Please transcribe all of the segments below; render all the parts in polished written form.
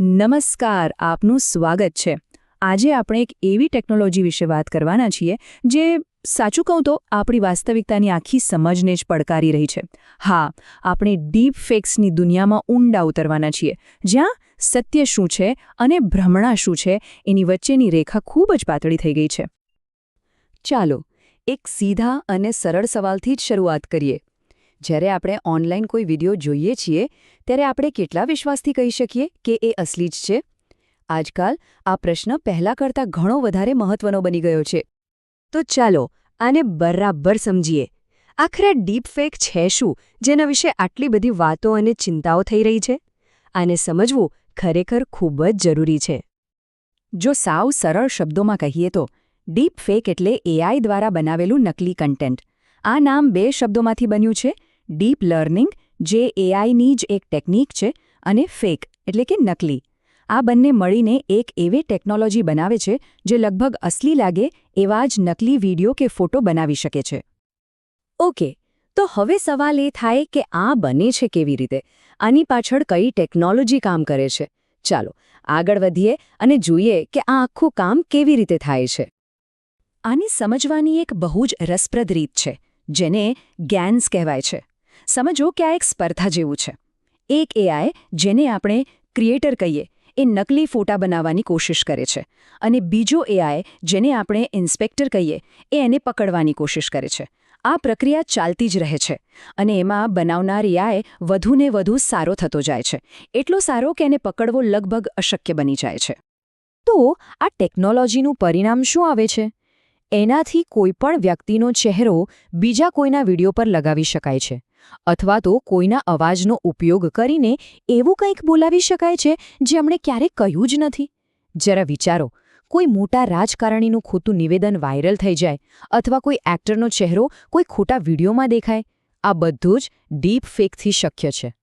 નમસ્કાર, આપનું સ્વાગત છે। આજે આપણે એક એવી ટેકનોલોજી વિશે વાત કરવાના છીએ જે સાચું કહું તો આપણી વાસ્તવિકતાની આખી સમજને જ પડકારી રહી છે। હા, આપણે ડીપ ફેક્સની દુનિયામાં ઊંડા ઉતરવાના છીએ, જ્યાં સત્ય શું છે અને ભ્રમણા શું છે એની વચ્ચેની રેખા ખૂબ જ પાતળી થઈ ગઈ છે। ચાલો, એક સીધા અને સરળ સવાલથી જ શરૂઆત કરીએ। જ્યારે આપણે ઓનલાઈન કોઈ વિડિયો જોઈએ છીએ ત્યારે આપણે કેટલા વિશ્વાસથી કહી શકીએ કે એ અસલી જ છે? આજકાલ આ પ્રશ્ન પહેલા કરતાં ઘણો વધારે મહત્વનો બની ગયો છે। તો ચાલો આને બરાબર સમજીએ। આખરે ડીપફેક છે શું, જેના વિશે આટલી બધી વાતો અને ચિંતાઓ થઈ રહી છે? આને સમજવું ખરેખર ખૂબ જ જરૂરી છે। જો સાવ સરળ શબ્દોમાં કહીએ તો ડીપફેક એટલે એઆઈ દ્વારા બનાવેલું નકલી કન્ટેન્ટ। આ નામ બે શબ્દોમાંથી બન્યું છે, ડીપ લર્નિંગ, જે એઆઈની જ એક ટેકનિક છે, અને ફેક એટલે કે નકલી। આ બંને મળીને એક એવી ટેકનોલોજી બનાવે છે જે લગભગ અસલી લાગે એવા જ નકલી વિડિયો કે ફોટો બનાવી શકે છે। ઓકે, તો હવે સવાલ એ થાય કે આ બને છે કેવી રીતે? આની પાછળ કઈ ટેકનોલોજી કામ કરે છે? ચાલો આગળ વધીએ અને જોઈએ કે આ આખું કામ કેવી રીતે થાય છે। આને સમજવાની એક બહુ જ રસપ્રદ રીત છે, જેને ગેન્સ કહેવાય છે। સમજો કે આ એક સ્પર્ધા જેવું છે। એક એઆઈ, જેને આપણે ક્રિએટર કહીએ, એ નકલી ફોટા બનાવવાની કોશિશ કરે છે, અને બીજો એઆઈ, જેને આપણે ઇન્સ્પેક્ટર કહીએ, એ એને પકડવાની કોશિશ કરે છે। આ પ્રક્રિયા ચાલતી જ રહે છે, અને એમાં બનાવનાર એઆઈ વધુને વધુ સારો થતો જાય છે, એટલો સારો કે એને પકડવો લગભગ અશક્ય બની જાય છે। તો આ ટેકનોલોજીનું પરિણામ શું આવે છે? એનાથી કોઈપણ વ્યક્તિનો ચહેરો બીજા કોઈના વિડિયો પર લગાવી શકાય છે, અથવા તો કોઈના અવાજનો ઉપયોગ કરીને એવું કંઈક બોલાવી શકાય છે જે એમણે ક્યારેય કહ્યું જ નથી। જરા વિચારો, કોઈ મોટા રાજકારણીનું ખોટું નિવેદન વાયરલ થઈ જાય, અથવા કોઈ એક્ટરનો ચહેરો કોઈ ખોટા વિડિયોમાં દેખાય, આ બધું જ ડીપ ફેકથી શક્ય છે।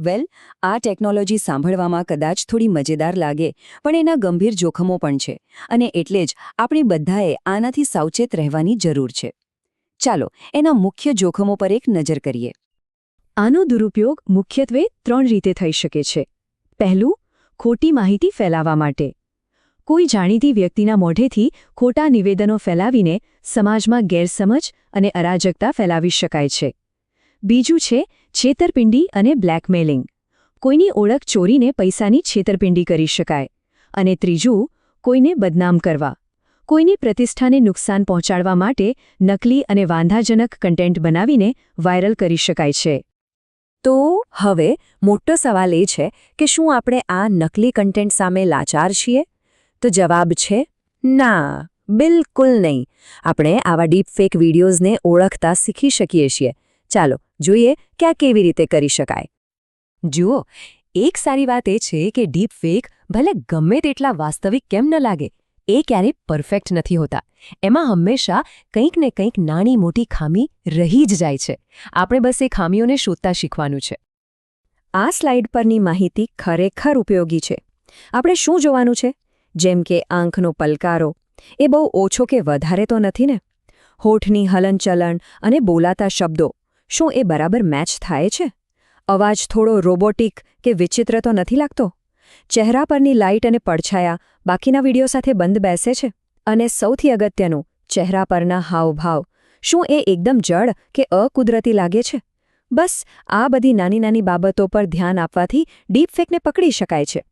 વેલ, આ ટેકનોલોજી સાંભળવામાં કદાચ થોડી મજેદાર લાગે, પણ એના ગંભીર જોખમો પણ છે, અને એટલે જ આપણે બધાએ આનાથી સાવચેત રહેવાની જરૂર છે। ચાલો એના મુખ્ય જોખમો પર એક નજર કરીએ। આનો દુરુપયોગ મુખ્યત્વે 3 રીતે થઈ શકે છે। પહેલું, ખોટી માહિતી ફેલાવવા માટે। કોઈ જાણીતી વ્યક્તિના મોઢેથી ખોટા નિવેદનો ફેલાવીને સમાજમાં ગેરસમજ અને અરાજકતા ફેલાવી શકાય છે। બીજું છે છેતરપિંડી અને બ્લેકમેલિંગ। કોઈની ઓળખ ચોરીને પૈસાની છેતરપિંડી કરી શકાય। અને ત્રીજું, કોઈને બદનામ કરવા। કોઈની પ્રતિષ્ઠાને નુકસાન પહોંચાડવા માટે નકલી અને વાંધાજનક કન્ટેન્ટ બનાવીને વાયરલ કરી શકાય છે। તો હવે મોટો સવાલ એ છે કે શું આપણે આ નકલી કન્ટેન્ટ સામે લાચાર છીએ? તો જવાબ છે ના, બિલકુલ નહીં। આપણે આવા ડીપફેક વિડિયોઝને ઓળખતા શીખી શકીએ છીએ। ચાલો જોઈએ કે આ કેવી રીતે કરી શકાય। જુઓ, એક સારી વાત એ છે કે ડીપફેક ભલે ગમે તેટલા વાસ્તવિક કેમ ન લાગે, એ ક્યારેય પરફેક્ટ નથી હોતા। એમાં હંમેશા કંઈક ને કંઈક નાની મોટી ખામી રહી જ જાય છે। આપણે બસ એ ખામીઓને શોધતા શીખવાનું છે। આ સ્લાઇડ પરની માહિતી ખરેખર ઉપયોગી છે। આપણે શું જોવાનું છે? જેમ કે આંખનો પલકારો, એ બહુ ઓછો કે વધારે તો નથી ને? હોઠની હલનચલન અને બોલાતા શબ્દો, શું એ બરાબર મેચ થાય છે? અવાજ થોડો રોબોટિક કે વિચિત્ર તો નથી લાગતો? ચહેરા પરની લાઇટ અને પડછાયા બાકીના વિડિયો સાથે બંધ બેસે છે? અને સૌથી અગત્યનું, ચહેરા પરના હાવભાવ, શું એ એકદમ જડ કે અકુદરતી લાગે છે? બસ આ બધી નાની નાની બાબતો પર ધ્યાન આપવાથી ડીપફેકને પકડી શકાય છે।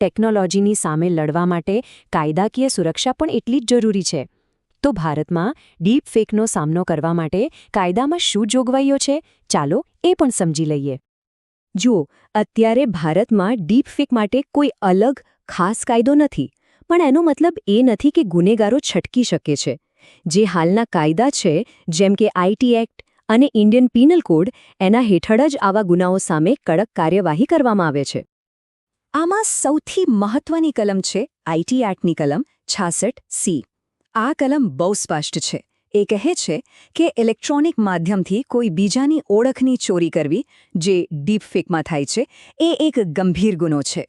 ટેકનોલોજીની સામે લડવા માટે કાયદાકીય સુરક્ષા પણ એટલી જ જરૂરી છે। તો ભારતમાં ડીપફેકનો સામનો કરવા માટે કાયદામાં શું જોગવાઈઓ છે? ચાલો એ પણ સમજી લઈએ। જુઓ, અત્યારે ભારતમાં ડીપફેક માટે કોઈ અલગ ખાસ કાયદો નથી, પણ એનો મતલબ એ નથી કે ગુનેગારો છટકી શકે છે। જે હાલના કાયદા છે, જેમ કે આઈટી એક્ટ અને ઇન્ડિયન પિનલ કોડ, એના હેઠળ જ આવા ગુનાઓ સામે કડક કાર્યવાહી કરવામાં આવે છે। આમાં સૌથી મહત્વની કલમ છે આઈટી એક્ટની કલમ 66C। આ કલમ બહુ સ્પષ્ટ છે। એ કહે છે કે ઇલેક્ટ્રોનિક માધ્યમથી કોઈ બીજાની ઓળખની ચોરી કરવી, જે ડીપફેકમાં થાય છે, એ એક ગંભીર ગુનો છે।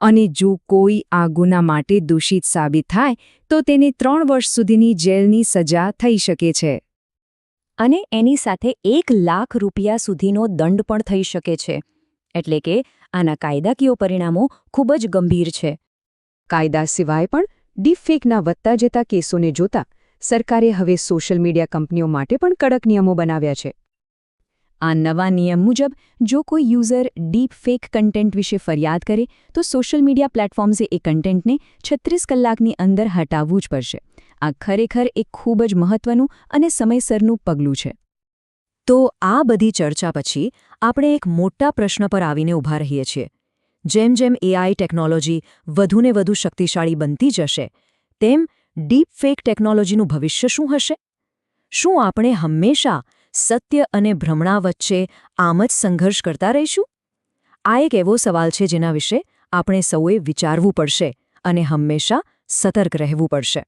અને જો કોઈ આ ગુના માટે દોષિત સાબિત થાય તો તેને 3 વર્ષ સુધીની જેલની સજા થઈ શકે છે, અને એની સાથે 1 લાખ રૂપિયા સુધીનો દંડ પણ થઈ શકે છે। એટલે કે આના કાયદાકીય પરિણામો ખૂબ જ ગંભીર છે. કાયદા સિવાય પણ ડીપફેકના વધતા જતા કેસોને જોતા સરકારે હવે સોશિયલ મીડિયા કંપનીઓ માટે પણ કડક નિયમો બનાવ્યા છે. આ નવા નિયમ મુજબ જો કોઈ યુઝર ડીપફેક કન્ટેન્ટ વિશે ફરિયાદ કરે તો સોશિયલ મીડિયા પ્લેટફોર્મ્સે એ કન્ટેન્ટને 36 કલાકની અંદર હટાવવું જ પડશે. આ ખરેખર એક ખૂબ જ મહત્વનું અને સમયસરનું પગલું છે. તો આ બધી ચર્ચા પછી આપણે એક મોટા પ્રશ્ન પર આવીને ઊભા રહીએ છીએ. જેમ જેમ AI ટેકનોલોજી વધુને વધુ શક્તિશાળી બનતી જશે તેમ ડીપફેક ટેકનોલોજીનું ભવિષ્ય શું હશે? શું આપણે હંમેશા સત્ય અને ભ્રમણા વચ્ચે આમ જ સંઘર્ષ કરતા રહીશું? આ એક એવો સવાલ છે જેના વિશે આપણે સૌએ વિચારવું પડશે અને હંમેશા સતર્ક રહેવું પડશે.